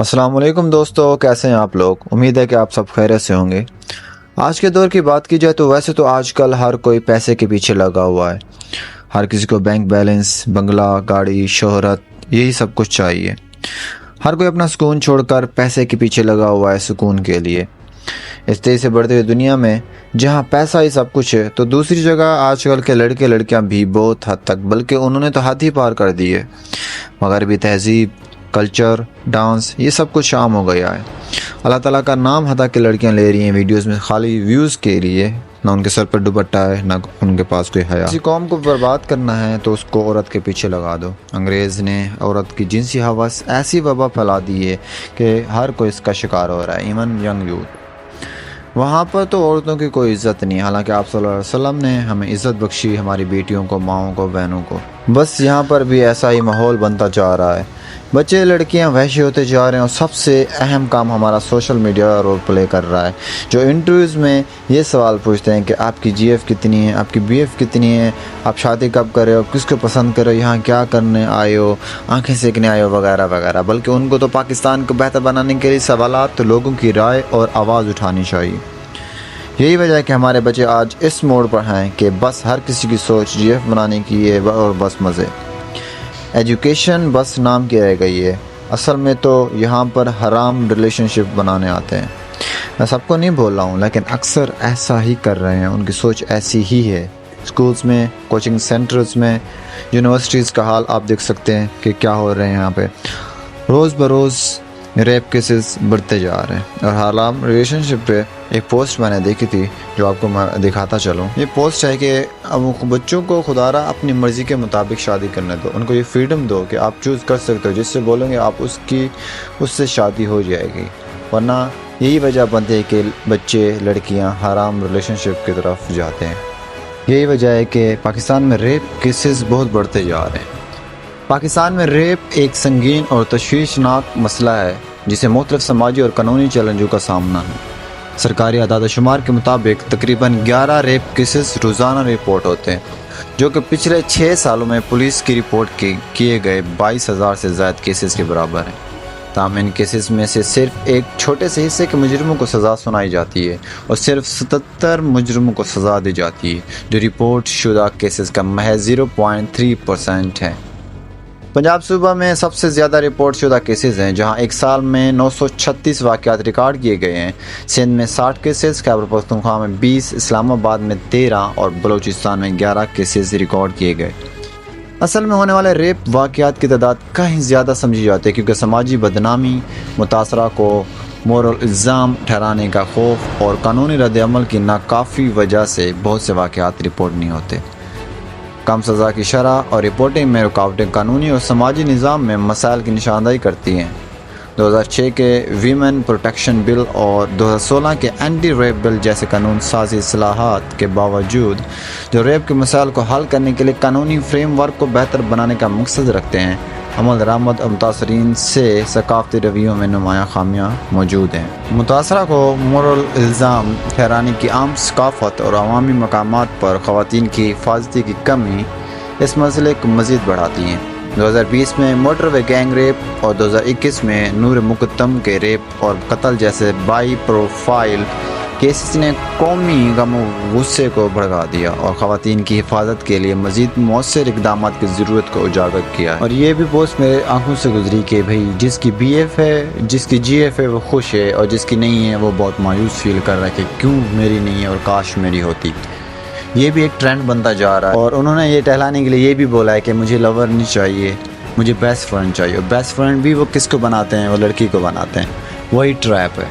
अस्सलाम वालेकुम दोस्तों, कैसे हैं आप लोग। उम्मीद है कि आप सब खैरियत से होंगे। आज के दौर की बात की जाए तो वैसे तो आजकल हर कोई पैसे के पीछे लगा हुआ है। हर किसी को बैंक बैलेंस, बंगला, गाड़ी, शोहरत, यही सब कुछ चाहिए। हर कोई अपना सुकून छोड़कर पैसे के पीछे लगा हुआ है सुकून के लिए। इस तेज़ी से बढ़ते हुए दुनिया में जहाँ पैसा ही सब कुछ है, तो दूसरी जगह आजकल के लड़के लड़कियाँ भी बहुत हद तक, बल्कि उन्होंने तो हद ही पार कर दी है। मगरबी तहजीब, कल्चर, डांस, ये सब कुछ शाम हो गया है। अल्लाह ताला का नाम हटा के लड़कियां ले रही हैं वीडियोस में खाली व्यूज़ के लिए। ना उनके सर पर दुपट्टा है, ना उनके पास कोई हया। किसी कौम को बर्बाद करना है तो उसको औरत के पीछे लगा दो। अंग्रेज़ ने औरत की जिनसी हवस ऐसी वबा फैला दी है कि हर कोई इसका शिकार हो रहा है, इवन यंग यूथ। वहाँ पर तो औरतों की कोई इज़्ज़त नहीं, हालांकि आप सल्लल्लाहु अलैहि वसल्लम ने हमें इज़्ज़त बख्शी, हमारी बेटियों को, माओं को, बहनों को। बस यहाँ पर भी ऐसा ही माहौल बनता जा रहा है। बच्चे लड़कियां वैसे होते जा रहे हैं और सबसे अहम काम हमारा सोशल मीडिया रोल प्ले कर रहा है, जो इंटरव्यूज़ में ये सवाल पूछते हैं कि आपकी जीएफ कितनी है, आपकी बीएफ कितनी है, आप शादी कब कर रहे हो, किसको पसंद कर रहे हो, यहाँ क्या करने आए हो, आंखें सेकने आए हो, वगैरह वगैरह। बल्कि उनको तो पाकिस्तान को बेहतर बनाने के लिए सवालात तो लोगों की राय और आवाज़ उठानी चाहिए। यही वजह है कि हमारे बच्चे आज इस मोड़ पर हैं कि बस हर किसी की सोच जीएफ बनाने की है और बस मज़े। एजुकेशन बस नाम की रह गई है, असल में तो यहाँ पर हराम रिलेशनशिप बनाने आते हैं। मैं सबको नहीं बोल रहा हूँ, लेकिन अक्सर ऐसा ही कर रहे हैं, उनकी सोच ऐसी ही है। स्कूल्स में, कोचिंग सेंटर्स में, यूनिवर्सिटीज़ का हाल आप देख सकते हैं कि क्या हो रहे हैं यहाँ पे। रोज़ बरोज़ रेप केसेस बढ़ते जा रहे हैं। और हराम रिलेशनशिप पे एक पोस्ट मैंने देखी थी जो आपको मैं दिखाता चलूँ। ये पोस्ट है कि अब बच्चों को खुदारा अपनी मर्ज़ी के मुताबिक शादी करने दो, उनको ये फ्रीडम दो कि आप चूज़ कर सकते हो, जिससे बोलोगे आप उससे शादी हो जाएगी। वरना यही वजह बनती है कि बच्चे लड़कियां हराम रिलेशनशिप की तरफ जाते हैं। यही वजह है कि पाकिस्तान में रेप केसेस बहुत बढ़ते जा रहे हैं। पाकिस्तान में रेप एक संगीन और तशवीशनाक मसला है जिसे मुख्तलिफ समाजी और कानूनी चैलेंजों का सामना है। सरकारी आदाद शुमार के मुताबिक तकरीबन 11 रेप केसेस रोज़ाना रिपोर्ट होते हैं, जो कि पिछले 6 सालों में पुलिस की रिपोर्ट किए गए 22,000 से ज़्यादा केसेस के बराबर हैं। ताहम इन केसेस में से सिर्फ एक छोटे से हिस्से के मुजरिमों को सज़ा सुनाई जाती है और सिर्फ 77 मुजरिमों को सज़ा दी जाती है, जो रिपोर्ट शुदा केसेस का महज 0.3% है। पंजाब सूबा में सबसे ज़्यादा रिपोर्ट शुदा केसेस हैं, जहां एक साल में 936 वाक़यात रिकॉर्ड किए गए हैं। सिंध में 60 केसेस, खैबर पख्तूनख्वा में 20, इस्लामाबाद में 13 और बलूचिस्तान में 11 केसेस रिकॉर्ड किए गए। असल में होने वाले रेप वाक़यात की तादाद कहीं ज़्यादा समझी जाती है, क्योंकि समाजी बदनामी, मुतासरा को मोरल इल्ज़ाम ठहराने का खौफ और कानूनी रद्द-ए-अमल की नाकाफ़ी वजह से बहुत से वाक़यात रिपोर्ट नहीं होते। कम सज़ा की शरह और रिपोर्टिंग में रुकावटें कानूनी और समाजी निज़ाम में मसाइल की निशानदाही करती हैं। 2006 के वीमेन प्रोटेक्शन बिल और 2016 के एंटी रेप बिल जैसे कानून साजी इस्लाहात के बावजूद, जो रेप के मसाइल को हल करने के लिए कानूनी फ्रेमवर्क को बेहतर बनाने का मकसद रखते हैं, अमल दरामद और मुतासरीन से सकाफ़ती रवैयों में नुमायाँ खामियाँ मौजूद हैं। मुतासरा को मोरल इल्ज़ाम ठहराने की आम सकाफ़त और अवामी मकामात पर ख़वातीन की हिफाजती की कमी इस मसले को मज़ीद बढ़ाती हैं। 2020 में मोटरवे गैंग रेप और 2021 में नूर मुक़द्दम के रेप और कत्ल जैसे बाई प्रोफाइल केसेस ने कौमी गम गुस्से को भड़का दिया और ख़वातीन की हिफाजत के लिए मज़ीद मौसर इक़दाम की ज़रूरत को उजागर किया। और ये भी पोस्ट मेरे आंखों से गुजरी कि भाई जिसकी बीएफ है, जिसकी जीएफ है, वो खुश है, और जिसकी नहीं है वो बहुत मायूस फील कर रहा है कि क्यों मेरी नहीं है और काश मेरी होती। ये भी एक ट्रेंड बनता जा रहा है। और उन्होंने ये टहलाने के लिए ये भी बोला है कि मुझे लवर नहीं चाहिए, मुझे बेस्ट फ्रेंड चाहिए। और बेस्ट फ्रेंड भी वो किसको बनाते हैं, वो लड़की को बनाते हैं। वही ट्रैप है।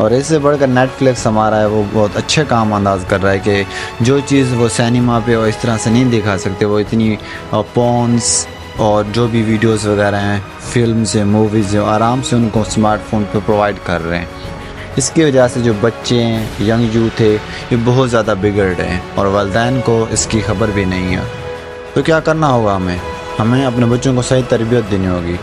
और इससे बढ़कर नेटफ्लिक्स हमारा है, वो बहुत अच्छे काम अंदाज कर रहा है कि जो चीज़ वो सिनेमा पे और इस तरह से नहीं दिखा सकते, वो इतनी पॉन्स और जो भी वीडियोस वगैरह हैं, फिल्म्स हैं, मूवीज़ हैं, आराम से उनको स्मार्टफोन पे प्रोवाइड कर रहे हैं। इसकी वजह से जो बच्चे हैं, यंग यूथ है, ये बहुत ज़्यादा बिगड़ रहे हैं और वालिदैन को इसकी खबर भी नहीं है। तो क्या करना होगा हमें अपने बच्चों को सही तरबियत देनी होगी,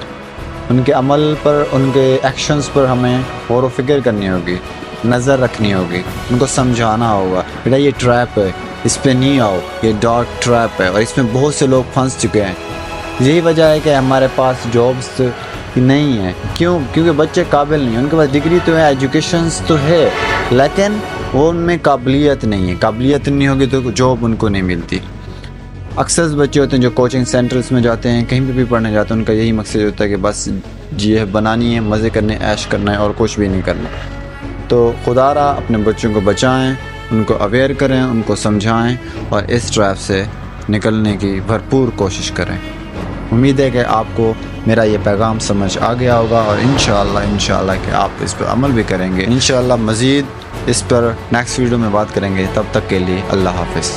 उनके अमल पर, उनके एक्शंस पर हमें गौर व फिक्र करनी होगी, नज़र रखनी होगी, उनको समझाना होगा बेटा ये ट्रैप है, इस पे नहीं आओ, ये डार्क ट्रैप है और इसमें बहुत से लोग फंस चुके हैं। यही वजह है कि हमारे पास जॉब्स کہ نہیں ہے. کیوں؟ کیونکہ بچے قابل نہیں ہیں. ان کے پاس ڈگری تو ہے، ایجوکیشنز تو ہے، لیکن وہ ان میں قابلیت نہیں ہے. قابلیت نہیں ہوگی تو جاب ان کو نہیں ملتی. اکثر بچے ہوتے ہیں جو کوچنگ سینٹرز میں جاتے ہیں، کہیں پہ بھی پڑھنے جاتے ہیں، ان کا یہی مقصد ہوتا ہے کہ بس یہ بنانی ہے، مزے کرنے، عیش کرنا ہے اور کچھ بھی نہیں کرنا. تو خدا را اپنے بچوں کو بچائیں، ان کو اویئر کریں، ان کو سمجھائیں اور اس ٹریپ سے نکلنے کی بھرپور کوشش کریں. امید ہے کہ آپ کو میرا یہ پیغام سمجھ آ گیا ہوگا اور انشاءاللہ کہ آپ اس پر عمل بھی کریں گے. انشاءاللہ مزید اس پر نیکسٹ ویڈیو میں بات کریں گے. تب تک کے لیے اللہ حافظ.